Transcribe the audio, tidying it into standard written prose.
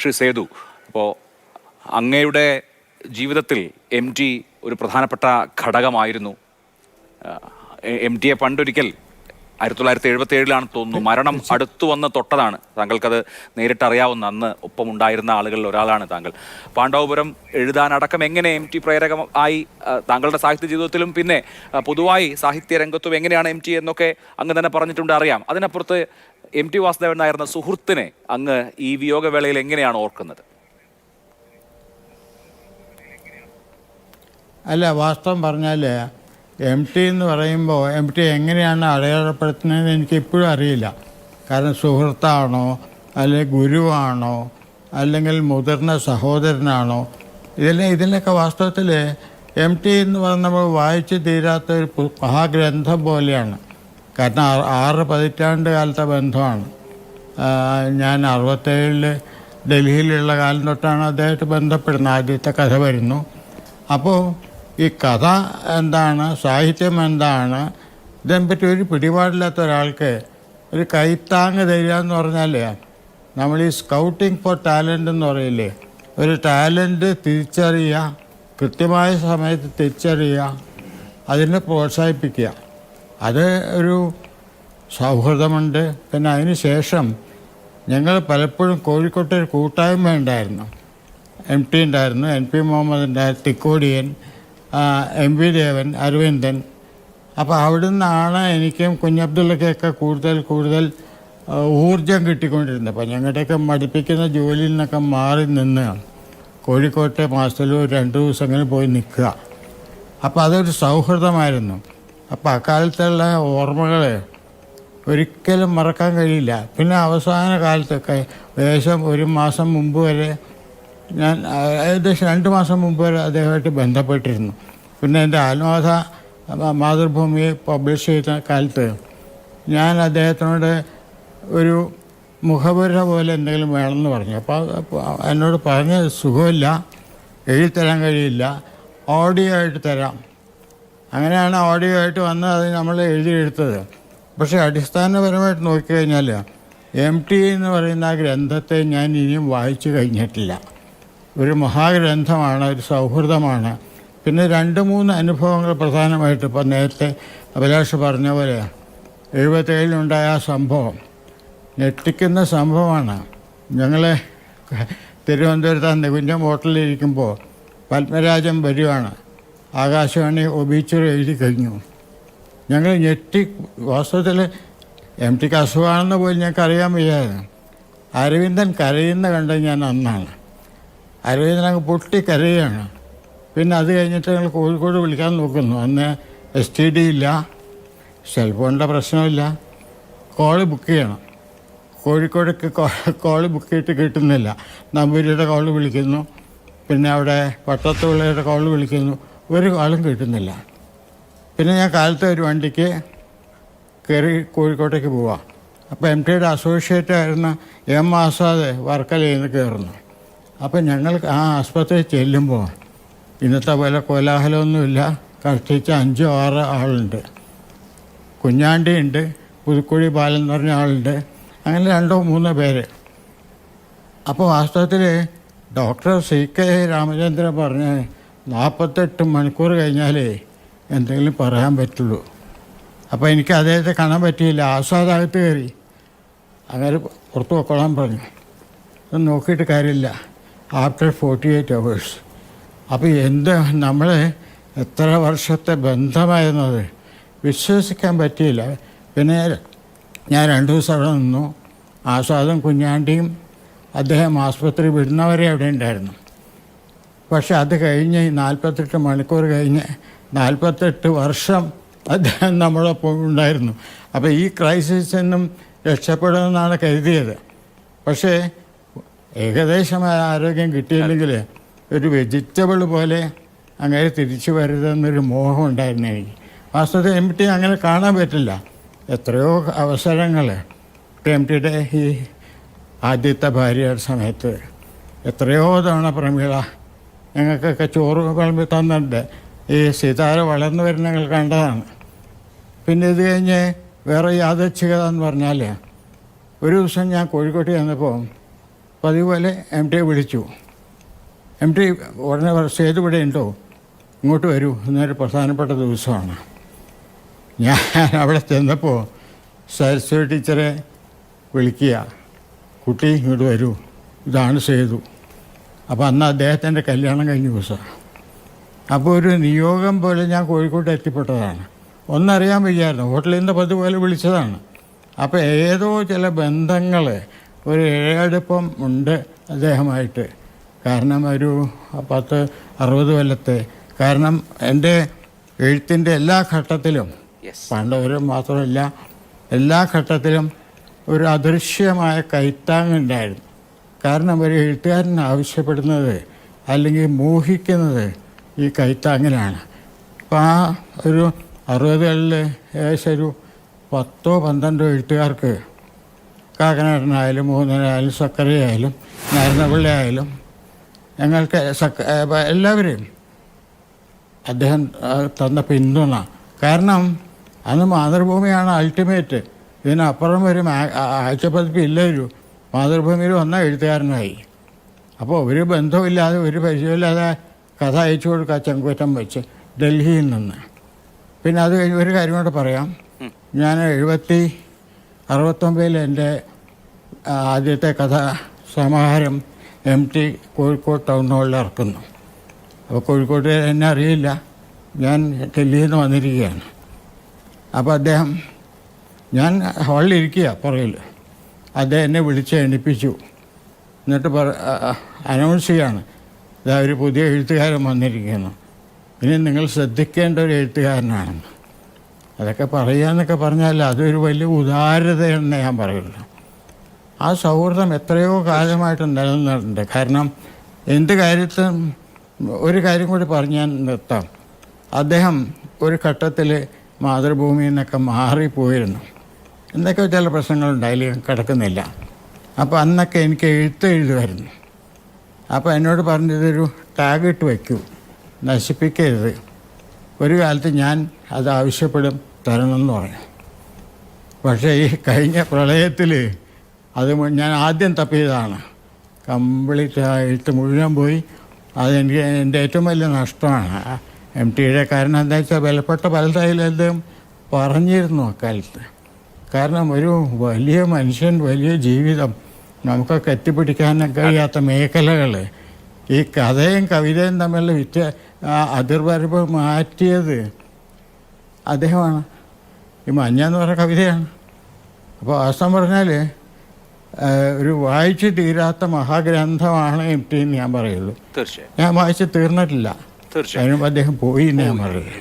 ശ്രീ സേതു, അപ്പോൾ അങ്ങയുടെ ജീവിതത്തിൽ MT ഒരു പ്രധാനപ്പെട്ട ഘടകമായിരുന്നു. MTയെ പണ്ടൊരിക്കൽ 1977 തോന്നുന്നു മരണം അടുത്തു വന്ന് തൊട്ടതാണ്. താങ്കൾക്കത് നേരിട്ടറിയാവുന്ന, അന്ന് ഒപ്പം ഉണ്ടായിരുന്ന ആളുകളിൽ ഒരാളാണ് താങ്കൾ. പാണ്ഡവപുരം എഴുതാനടക്കം എങ്ങനെ MT പ്രേരകമായി താങ്കളുടെ സാഹിത്യ ജീവിതത്തിലും പിന്നെ പൊതുവായി സാഹിത്യ രംഗത്തും എങ്ങനെയാണ് MT എന്നൊക്കെ അങ്ങ് തന്നെ പറഞ്ഞിട്ടുണ്ട്, അറിയാം. അതിനപ്പുറത്ത് MT വാസുദേവൻ നായർ സുഹൃത്തിനെ അങ്ങ് ഈ വിയോഗവേളയിൽ എങ്ങനെയാണ് ഓർക്കുന്നത്? അല്ല, വാസ്തവം പറഞ്ഞാൽ MT എന്ന് പറയുമ്പോൾ MT എങ്ങനെയാണ് അടയാളപ്പെടുത്തുന്നതെന്ന് എനിക്ക് ഇപ്പോഴും അറിയില്ല. കാരണം സുഹൃത്താണോ, അല്ലെങ്കിൽ ഗുരുവാണോ, അല്ലെങ്കിൽ മുതിർന്ന സഹോദരനാണോ, ഇതിലൊക്കെ വാസ്തവത്തിൽ MT എന്ന് പറഞ്ഞാൽ നമ്മൾ വായിച്ച് തീരാത്ത ഒരു മഹാഗ്രന്ഥം പോലെയാണ്. കാരണം 6 പതിറ്റാണ്ട് കാലത്തെ ബന്ധമാണ്. ഞാൻ 67 ഡൽഹിയിലുള്ള കാലം തൊട്ടാണ് അദ്ദേഹത്തെ ബന്ധപ്പെടുന്നത്. ആദ്യത്തെ കഥ വരുന്നു. അപ്പോൾ ഈ കഥ എന്താണ്, സാഹിത്യം എന്താണ്, ഇതിനെപ്പറ്റി ഒരു പിടിപാടില്ലാത്ത ഒരാൾക്ക് ഒരു കൈത്താങ്ങ് തരിക എന്ന് പറഞ്ഞാൽ, നമ്മൾ ഈ സ്കൗട്ടിങ് ഫോർ ടാലൻ്റ് എന്ന് പറയില്ലേ, ഒരു ടാലൻ്റ് തിരിച്ചറിയുക, കൃത്യമായ സമയത്ത് തിരിച്ചറിയുക, അതിനെ പ്രോത്സാഹിപ്പിക്കുക. അത് ഒരു സൗഹൃദമുണ്ട്. പിന്നെ അതിന് ശേഷം ഞങ്ങൾ പലപ്പോഴും കോഴിക്കോട്ട് ഒരു കൂട്ടായ്മ ഉണ്ടായിരുന്നു. MT ഉണ്ടായിരുന്നു, NP മുഹമ്മദ് ഉണ്ടായിരുന്നു, തിക്കോടിയൻ, MV ദേവൻ, അരവിന്ദൻ. അപ്പോൾ അവിടെ നിന്നാണ് എനിക്കും കുഞ്ഞബ്ദുള്ളക്കൊക്കെ കൂടുതൽ ഊർജം കിട്ടിക്കൊണ്ടിരുന്നത്. അപ്പോൾ ഞങ്ങളുടെയൊക്കെ മടുപ്പിക്കുന്ന ജോലിയിൽ നിന്നൊക്കെ മാറി നിന്ന് കോഴിക്കോട്ടെ മാസത്തിൽ 2 ദിവസങ്ങളിൽ പോയി നിൽക്കുക. അപ്പോൾ അതൊരു സൗഹൃദമായിരുന്നു. അപ്പോൾ അക്കാലത്തുള്ള ഓർമ്മകൾ ഒരിക്കലും മറക്കാൻ കഴിയില്ല. പിന്നെ അവസാന കാലത്തൊക്കെ ഏകദേശം 1 മാസം മുമ്പ് വരെ ഞാൻ ഏകദേശം 2 മാസം മുമ്പ് വരെ അദ്ദേഹമായിട്ട് ബന്ധപ്പെട്ടിരുന്നു. പിന്നെ എൻ്റെ ആത്മകഥ മാതൃഭൂമി പബ്ലിഷ് ചെയ്ത കാലത്ത് ഞാൻ അദ്ദേഹത്തിനോട് ഒരു മുഖപുര പോലെ എന്തെങ്കിലും വേണമെന്ന് പറഞ്ഞു. അപ്പോൾ എന്നോട് പറഞ്ഞ സുഖമില്ല, എഴുതിത്തരാൻ കഴിയില്ല, ഓഡിയോ ആയിട്ട് തരാം. അങ്ങനെയാണ് ഓഡിയോ ആയിട്ട് വന്ന് അത് നമ്മൾ എഴുതിയെടുത്തത്. പക്ഷേ അടിസ്ഥാനപരമായിട്ട് നോക്കിക്കഴിഞ്ഞാൽ MT എന്ന് പറയുന്ന ആ ഗ്രന്ഥത്തെ ഞാൻ ഇനിയും വായിച്ചു കഴിഞ്ഞിട്ടില്ല. ഒരു മഹാഗ്രന്ഥമാണ്, ഒരു സൗഹൃദമാണ്. പിന്നെ 2-3 അനുഭവങ്ങൾ പ്രധാനമായിട്ട്, ഇപ്പം നേരത്തെ അഭിലാഷ് പറഞ്ഞ പോലെ 77-ലുണ്ടായ ആ സംഭവം ഞെട്ടിക്കുന്ന സംഭവമാണ്. ഞങ്ങൾ തിരുവനന്തപുരത്ത് നെകുഞ്ചം ഹോട്ടലിലിരിക്കുമ്പോൾ പത്മരാജൻ വരുവാണ്. ആകാശവാണി ഒബീച്ചുറി എഴുതി കഴിഞ്ഞു. ഞങ്ങൾ ഞെട്ടി. വാസ്തവത്തിൽ MTക്ക് അസുഖമാണെന്ന് പോലും ഞങ്ങൾക്ക് അറിയാൻ വയ്യായിരുന്നു. അരവിന്ദൻ കരയുന്ന കണ്ടത് ഞാൻ അന്നാണ്. അരവിന്ദൻ അങ്ങ് പൊട്ടി കരയുകയാണ്. പിന്നെ അത് കഴിഞ്ഞിട്ട് ഞങ്ങൾ കോഴിക്കോട് വിളിക്കാൻ നോക്കുന്നു. അന്ന് STD ഇല്ല, സെൽഫോണിൻ്റെ പ്രശ്നമില്ല. കോള് ബുക്ക് ചെയ്യണം. കോഴിക്കോടേക്ക് കോള് ബുക്ക് ചെയ്തിട്ട് കിട്ടുന്നില്ല. നമ്പൂരിയുടെ കോള് വിളിക്കുന്നു, പിന്നെ അവിടെ പട്ടത്തുള്ളവരുടെ കോള് വിളിക്കുന്നു, ഒരു കോളും കിട്ടുന്നില്ല. പിന്നെ ഞാൻ കാലത്ത് ഒരു വണ്ടിക്ക് കയറി കോഴിക്കോട്ടേക്ക് പോവാം. അപ്പോൾ MTയുടെ അസോസിയേറ്റ് ആയിരുന്ന M ആസാദ് വർക്കലയിൽ നിന്ന് കയറുന്നു. അപ്പം ഞങ്ങൾ ആ ആസ്പത്രിയിൽ ചെല്ലുമ്പോൾ ഇന്നത്തെ പോലെ കോലാഹലമൊന്നുമില്ല. കഷ്ടിച്ച് 5-6 ആളുണ്ട്. കുഞ്ഞാണ്ടി ഉണ്ട്, പുതുക്കുഴി ബാലൻ എന്ന് പറഞ്ഞ ആളുണ്ട്. അങ്ങനെ 2-3 പേര്. അപ്പോൾ വാസ്തവത്തിൽ ഡോക്ടർ CK രാമചന്ദ്രൻ പറഞ്ഞ് 48 മണിക്കൂർ കഴിഞ്ഞാലേ എന്തെങ്കിലും പറയാൻ പറ്റുള്ളൂ. അപ്പോൾ എനിക്ക് അദ്ദേഹത്തെ കാണാൻ പറ്റിയില്ല. ആസ്വാദകത്ത് കയറി അങ്ങനെ പുറത്ത് വെക്കോളാൻ പറഞ്ഞു. അത് നോക്കിയിട്ട് കാര്യമില്ല, ആഫ്റ്റർ 48 hours. അപ്പോൾ നമ്മൾ എത്ര വർഷത്തെ ബന്ധമായിരുന്നത് വിശ്വസിക്കാൻ പറ്റിയില്ല. പിന്നെ ഞാൻ 2 ദിവസം അവിടെ നിന്നു. ആസ്വാദം കുഞ്ഞാണ്ടിയും അദ്ദേഹം ആസ്പത്രി വിടുന്നവരെ അവിടെ ഉണ്ടായിരുന്നു. പക്ഷെ അത് കഴിഞ്ഞ് 48 മണിക്കൂർ കഴിഞ്ഞ് 48 വർഷം അദ്ദേഹം നമ്മളൊപ്പം ഉണ്ടായിരുന്നു. അപ്പോൾ ഈ ക്രൈസിസിൽ നിന്നും രക്ഷപ്പെടുമെന്നാണ് കരുതിയത്. പക്ഷേ ഏകദേശം ആരോഗ്യം കിട്ടിയില്ലെങ്കിൽ ഒരു വെജിറ്റബിൾ പോലെ അങ്ങനെ തിരിച്ചു വരുതെന്നൊരു മോഹം ഉണ്ടായിരുന്നു എനിക്ക്. വാസ്തവത്തിൽ MT അങ്ങനെ കാണാൻ പറ്റില്ല. എത്രയോ അവസരങ്ങൾ MTയുടെ ഈ ആദ്യത്തെ ഭാര്യയുടെ സമയത്ത് എത്രയോ തവണ പ്രമീള ഞങ്ങൾക്കൊക്കെ ചോറ് വിളമ്പി തന്നിട്ടുണ്ട്. ഈ സിതാര വളർന്നു വരുന്ന ഞങ്ങൾ കണ്ടതാണ്. പിന്നെ ഇത് കഴിഞ്ഞ് വേറെ യാദൃച്ഛികത എന്ന് പറഞ്ഞാൽ ഒരു ദിവസം ഞാൻ കോഴിക്കോട്ട് ചെന്നപ്പോൾ പതിവ് പോലെ എം ടിയെ വിളിച്ചു. എം ടി ഉടനെ സേതു ഇവിടെ ഉണ്ടോ, ഇങ്ങോട്ട് വരൂ, എന്നൊരു പ്രധാനപ്പെട്ട ദിവസമാണ്. ഞാൻ അവിടെ ചെന്നപ്പോൾ സരസ്വതി ടീച്ചറെ വിളിക്കുക, കുട്ടി ഇങ്ങോട്ട് വരൂ, ഇതാണ് സേതു. അപ്പോൾ അന്ന് അദ്ദേഹത്തിൻ്റെ കല്യാണം കഴിഞ്ഞ ദിവസമാണ്. അപ്പോൾ ഒരു നിയോഗം പോലെ ഞാൻ കോഴിക്കോട്ട് എത്തിപ്പെട്ടതാണ്. ഒന്നറിയാൻ വയ്യായിരുന്നു, ഹോട്ടലിൽ നിന്ന് പതിവ് പോലെ വിളിച്ചതാണ്. അപ്പോൾ ഏതോ ചില ബന്ധങ്ങൾ, ഒരു ഇഴയടുപ്പം ഉണ്ട് അദ്ദേഹമായിട്ട്. കാരണം ഒരു 10-60 കൊല്ലത്തെ, കാരണം എൻ്റെ എഴുത്തിൻ്റെ എല്ലാ ഘട്ടത്തിലും, പണ്ടവരും മാത്രമല്ല, എല്ലാ ഘട്ടത്തിലും ഒരു അദൃശ്യമായ കൈത്താങ്ങുണ്ടായിരുന്നു. കാരണം ഒരു എഴുത്തുകാരൻ ആവശ്യപ്പെടുന്നത് അല്ലെങ്കിൽ മോഹിക്കുന്നത് ഈ കൈത്താങ്ങിലാണ്. അപ്പോൾ ആ ഒരു 60കളിൽ ഏകദേശം ഒരു 10-12 എഴുത്തുകാർക്ക്, കാക്കനാടനായാലും മൂന്നനായാലും സക്കരയായാലും നാരായണപിള്ള ആയാലും ഞങ്ങൾക്ക് എല്ലാവരെയും അദ്ദേഹം തന്ന പിന്തുണ. കാരണം അന്ന് മാതൃഭൂമിയാണ് അൾട്ടിമേറ്റ്. ഇതിനപ്പുറം ഒരു ആഴ്ചപ്പതിപ്പ് ഇല്ലൊരു മാതൃഭൂമിയിൽ വന്ന എഴുത്തുകാരനായി. അപ്പോൾ ഒരു ബന്ധമില്ലാതെ ഒരു പരിചയമില്ലാതെ കഥ അയച്ചു കൊടുക്കുക ചെങ്കുറ്റം വെച്ച് ഡൽഹിയിൽ നിന്ന്. പിന്നെ അത് കഴിഞ്ഞ് ഒരു കാര്യം കൂടെ പറയാം. ഞാൻ 1969 എൻ്റെ ആദ്യത്തെ കഥ സമാഹാരം എം ടി കോഴിക്കോട് ടൗൺ ഹാളിൽ ഇറക്കുന്നു. അപ്പോൾ കോഴിക്കോട്ട് എന്നെ അറിയില്ല, ഞാൻ ഡൽഹിയിൽ നിന്ന് വന്നിരിക്കുകയാണ്. അപ്പോൾ അദ്ദേഹം, ഞാൻ ഹാളിലിരിക്കുക പുറകിൽ, അദ്ദേഹം എന്നെ വിളിച്ച് എണിപ്പിച്ചു. എന്നിട്ട് അനൗൺസ് ചെയ്യാണ്, ഇതാ ഒരു പുതിയ എഴുത്തുകാരൻ വന്നിരിക്കുന്നു, ഇനി നിങ്ങൾ ശ്രദ്ധിക്കേണ്ട ഒരു എഴുത്തുകാരനാണെന്ന്. അതൊക്കെ പറയാന്നൊക്കെ പറഞ്ഞാൽ അതൊരു വലിയ ഉദാരതയെന്ന് ഞാൻ പറയുള്ളൂ. ആ സൗഹൃദം എത്രയോ കാലമായിട്ട് നിലനിന്നിട്ടുണ്ട്. കാരണം എന്ത് കാര്യത്തിലും, ഒരു കാര്യം കൂടി പറഞ്ഞ് ഞാൻ നിർത്താം. അദ്ദേഹം ഒരു ഘട്ടത്തിൽ മാതൃഭൂമിയിൽ നിന്നൊക്കെ മാറിപ്പോയിരുന്നു. എന്തൊക്കെ ചില പ്രശ്നങ്ങളുണ്ടായാലും കിടക്കുന്നില്ല. അപ്പോൾ അന്നൊക്കെ എനിക്ക് എഴുതുമായിരുന്നു. അപ്പോൾ എന്നോട് പറഞ്ഞതൊരു ടാഗ് ഇട്ട് വയ്ക്കൂ, നശിപ്പിക്കരുത്, ഒരു കാലത്ത് ഞാൻ അത് ആവശ്യപ്പെടും, തരണമെന്ന് പറഞ്ഞു. പക്ഷേ ഈ കഴിഞ്ഞ പ്രളയത്തിൽ അത് ഞാൻ ആദ്യം തപ്പിയതാണ്. കംപ്ലീറ്റ് ആ എഴുത്ത് മുഴുവൻ പോയി. അതെനിക്ക് എൻ്റെ ഏറ്റവും വലിയ നഷ്ടമാണ്. എം ടിയുടെ കാരണം എന്താ വെച്ചാൽ വിലപ്പെട്ട പലതായാലും അദ്ദേഹം പറഞ്ഞിരുന്നു അക്കാലത്ത്. കാരണം ഒരു വലിയ മനുഷ്യൻ, വലിയ ജീവിതം, നമുക്കൊക്കെ എത്തിപ്പിടിക്കാൻ കഴിയാത്ത മേഖലകൾ, ഈ കഥയും കവിതയും തമ്മിലുള്ള അതിർവരമ്പ് മാറ്റിയത് അദ്ദേഹമാണ്. ഈ മഞ്ഞ എന്ന് പറഞ്ഞ കവിതയാണ്. അപ്പോൾ വാസ്തവം പറഞ്ഞാൽ ഒരു വായിച്ച് തീരാത്ത മഹാഗ്രന്ഥമാണ് എം ടി എന്ന് ഞാൻ പറയുള്ളൂ. തീർച്ചയായും ഞാൻ വായിച്ച് തീർന്നിട്ടില്ല. അതിനും അദ്ദേഹം പോയി എന്ന് ഞാൻ പറയുള്ളൂ.